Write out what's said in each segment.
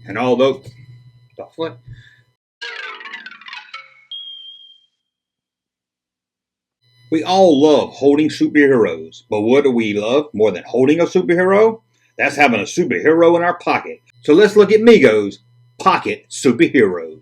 And although the fuck? We all love holding superheroes, but what do we love more than holding a superhero? That's having a superhero in our pocket. So let's look at Mego's pocket superheroes.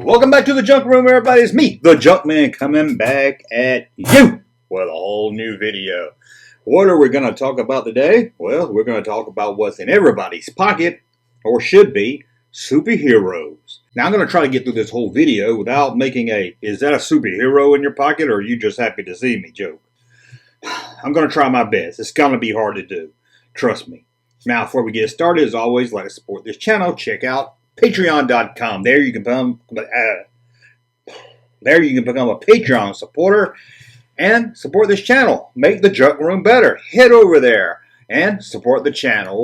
Welcome back to the Junk Room, everybody. It's me, the Junkman, coming back at you with a whole new video. What are we going to talk about today? Well, we're going to talk about what's in everybody's pocket, or should be, superheroes. Now, I'm going to try to get through this whole video without making a, is that a superhero in your pocket, or are you just happy to see me joke? I'm going to try my best. It's going to be hard to do. Trust me. Now, before we get started, as always, like to support this channel, check out Patreon.com. There you can become a Patreon supporter and support this channel. Make the Junk Room better. Head over there and support the channel,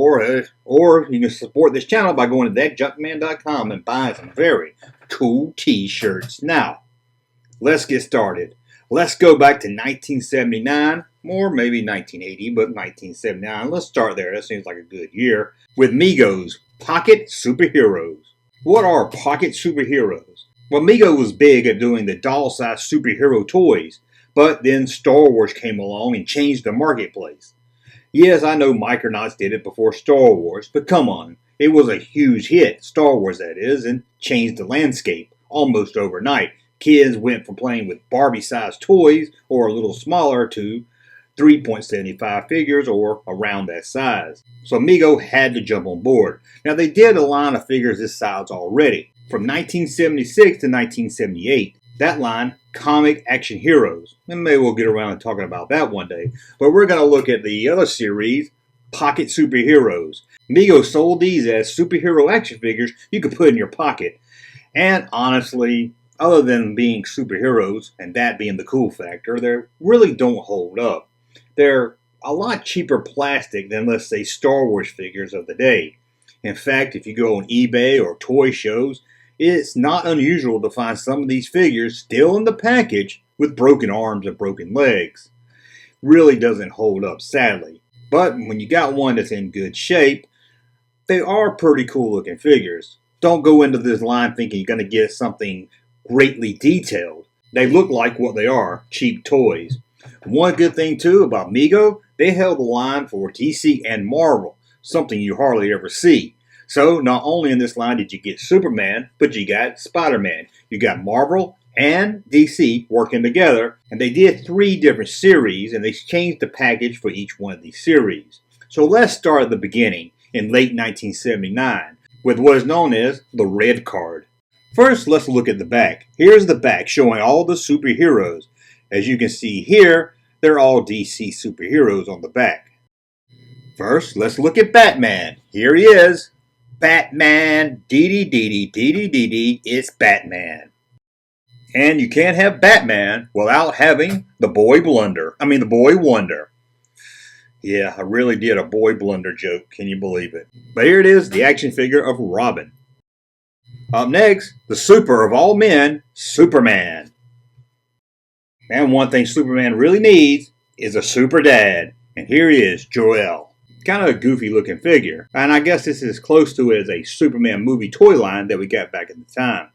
or you can support this channel by going to thatjunkman.com and buying some very cool t-shirts. Now, let's get started. Let's go back to 1979, or maybe 1980, but 1979. Let's start there. That seems like a good year. With Mego's pocket superheroes. What are pocket superheroes? Well, Mego was big at doing the doll-sized superhero toys, but then Star Wars came along and changed the marketplace. Yes, I know Micronauts did it before Star Wars, but come on, it was a huge hit, Star Wars that is, and changed the landscape almost overnight. Kids went from playing with Barbie-sized toys, or a little smaller, to 3.75 figures, or around that size. So Mego had to jump on board. Now, they did a line of figures this size already. From 1976 to 1978, that line, Comic Action Heroes. And maybe we'll get around to talking about that one day. But we're going to look at the other series, Pocket Superheroes. Mego sold these as superhero action figures you could put in your pocket. And honestly, other than being superheroes, and that being the cool factor, they really don't hold up. They're a lot cheaper plastic than, let's say, Star Wars figures of the day. In fact, if you go on eBay or toy shows, it's not unusual to find some of these figures still in the package with broken arms and broken legs. Really doesn't hold up, sadly. But when you got one that's in good shape, they are pretty cool looking figures. Don't go into this line thinking you're going to get something greatly detailed. They look like what they are, cheap toys. One good thing too about Mego, they held the line for DC and Marvel, something you hardly ever see. So not only in this line did you get Superman, but you got Spider-Man. You got Marvel and DC working together, and they did 3 different series, and they changed the package for each one of these series. So let's start at the beginning, in late 1979, with what is known as the red card. First, let's look at the back. Here's the back showing all the superheroes. As you can see here, they're all DC superheroes on the back. First, let's look at Batman. Here he is. Batman, dee-dee-dee-dee-dee-dee-dee, it's Batman. And you can't have Batman without having the boy wonder. Yeah, I really did a boy blunder joke, can you believe it? But here it is, the action figure of Robin. Up next, the super of all men, Superman. And one thing Superman really needs is a super dad. And here he is, Jor-El. Kind of a goofy looking figure. And I guess this is as close to it as a Superman movie toy line that we got back at the time.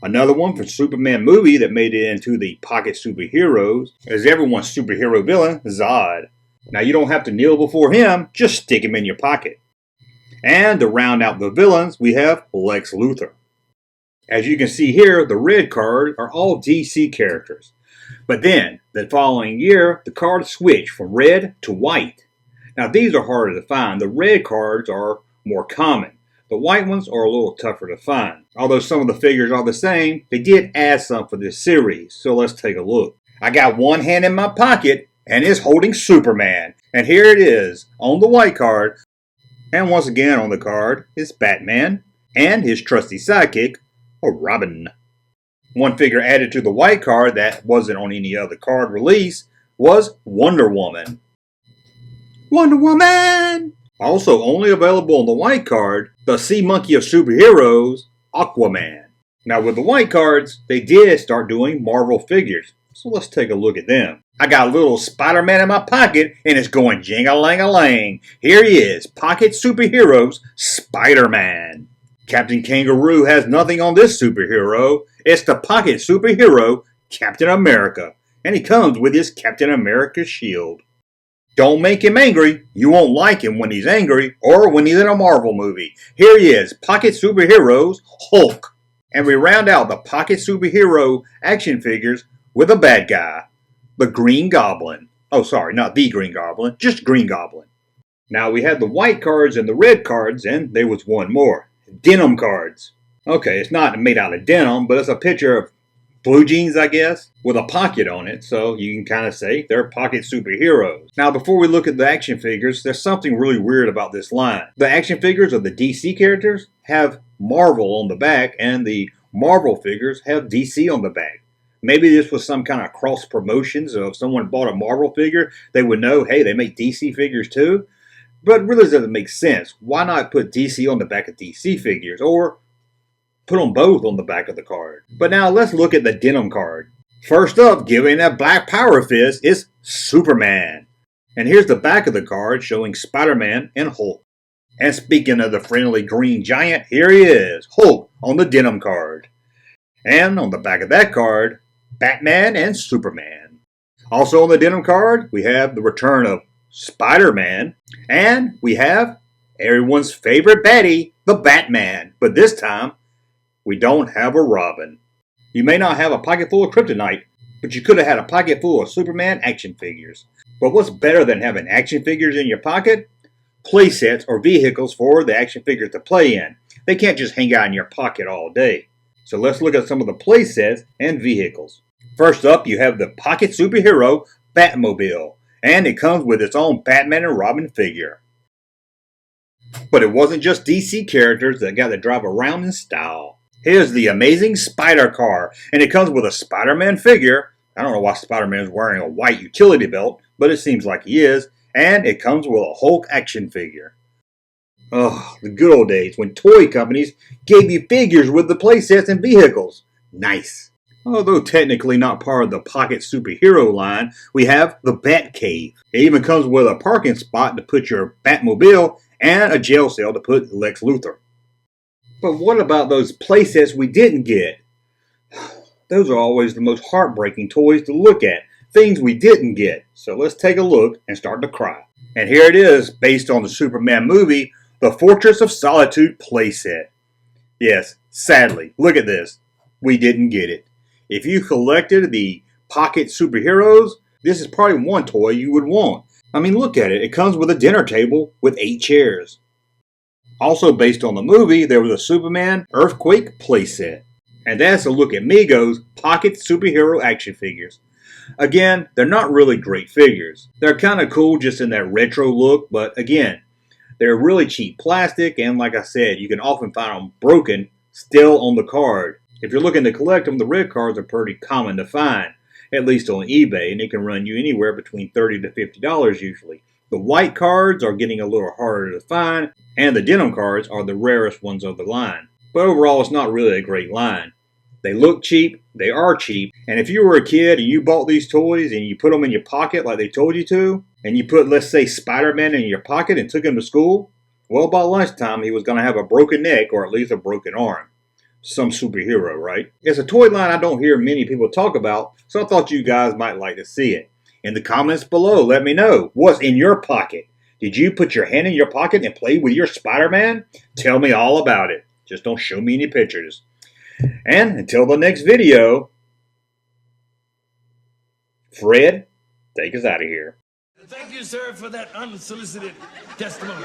Another one from Superman movie that made it into the pocket superheroes is everyone's superhero villain, Zod. Now you don't have to kneel before him, just stick him in your pocket. And to round out the villains, we have Lex Luthor. As you can see here, the red cards are all DC characters. But then, the following year, the cards switch from red to white. Now these are harder to find. The red cards are more common. The white ones are a little tougher to find. Although some of the figures are the same, they did add some for this series. So let's take a look. I got one hand in my pocket and it's holding Superman. And here it is on the white card. And once again on the card is Batman and his trusty sidekick, Robin. One figure added to the white card that wasn't on any other card release was Wonder Woman. Wonder Woman! Also only available on the white card, the sea monkey of superheroes, Aquaman. Now with the white cards, they did start doing Marvel figures. So let's take a look at them. I got a little Spider-Man in my pocket and it's going jing-a-lang-a-lang. Here he is, Pocket Superheroes, Spider-Man. Captain Kangaroo has nothing on this superhero. It's the Pocket Superhero, Captain America. And he comes with his Captain America shield. Don't make him angry. You won't like him when he's angry or when he's in a Marvel movie. Here he is, Pocket Superheroes, Hulk. And we round out the Pocket Superhero action figures with a bad guy, the Green Goblin. Oh, sorry, not the Green Goblin, just Green Goblin. Now we had the white cards and the red cards, and there was one more. Denim cards. Okay, it's not made out of denim, but it's a picture of blue jeans, I guess, with a pocket on it, so you can kind of say they're pocket superheroes. Now, before we look at the action figures, there's something really weird about this line. The action figures of the DC characters have Marvel on the back, and the Marvel figures have DC on the back. Maybe this was some kind of cross promotion, so if someone bought a Marvel figure, they would know, hey, they make DC figures too. But it really doesn't make sense. Why not put DC on the back of DC figures, or put them both on the back of the card? But now let's look at the Denim card. First up, giving that black power fist is Superman. And here's the back of the card showing Spider-Man and Hulk. And speaking of the friendly green giant, here he is, Hulk on the Denim card. And on the back of that card, Batman and Superman. Also on the Denim card, we have the return of Spider-Man. And we have everyone's favorite baddie, the Batman. But this time, we don't have a Robin. You may not have a pocket full of kryptonite, but you could have had a pocket full of Superman action figures. But what's better than having action figures in your pocket? Playsets or vehicles for the action figures to play in. They can't just hang out in your pocket all day. So let's look at some of the playsets and vehicles. First up, you have the Pocket Superhero Batmobile, and it comes with its own Batman and Robin figure. But it wasn't just DC characters that got to drive around in style. Here's the amazing Spider Car, and it comes with a Spider-Man figure. I don't know why Spider-Man is wearing a white utility belt, but it seems like he is. And it comes with a Hulk action figure. Oh, the good old days when toy companies gave you figures with the playsets and vehicles. Nice. Although technically not part of the Pocket Superhero line, we have the Batcave. It even comes with a parking spot to put your Batmobile and a jail cell to put Lex Luthor. But what about those playsets we didn't get? Those are always the most heartbreaking toys to look at. Things we didn't get. So let's take a look and start to cry. And here it is, based on the Superman movie, the Fortress of Solitude playset. Yes, sadly, look at this. We didn't get it. If you collected the Pocket Superheroes, this is probably one toy you would want. I mean, look at it. It comes with a dinner table with 8 chairs. Also based on the movie, there was a Superman Earthquake playset. And that's a look at Mego's Pocket Superhero action figures. Again, they're not really great figures. They're kind of cool just in that retro look, but again, they're really cheap plastic, and like I said, you can often find them broken still on the card. If you're looking to collect them, the red cards are pretty common to find, at least on eBay, and it can run you anywhere between $30 to $50 usually. The white cards are getting a little harder to find, and the denim cards are the rarest ones of the line. But overall, it's not really a great line. They look cheap, they are cheap, and if you were a kid and you bought these toys and you put them in your pocket like they told you to, and you put, let's say, Spider-Man in your pocket and took him to school, well, by lunchtime he was going to have a broken neck or at least a broken arm. Some superhero, right? It's a toy line I don't hear many people talk about, so I thought you guys might like to see it. In the comments below, let me know what's in your pocket. Did you put your hand in your pocket and play with your Spider-Man? Tell me all about it. Just don't show me any pictures. And until the next video, Fred, take us out of here. Thank you, sir, for that unsolicited testimony.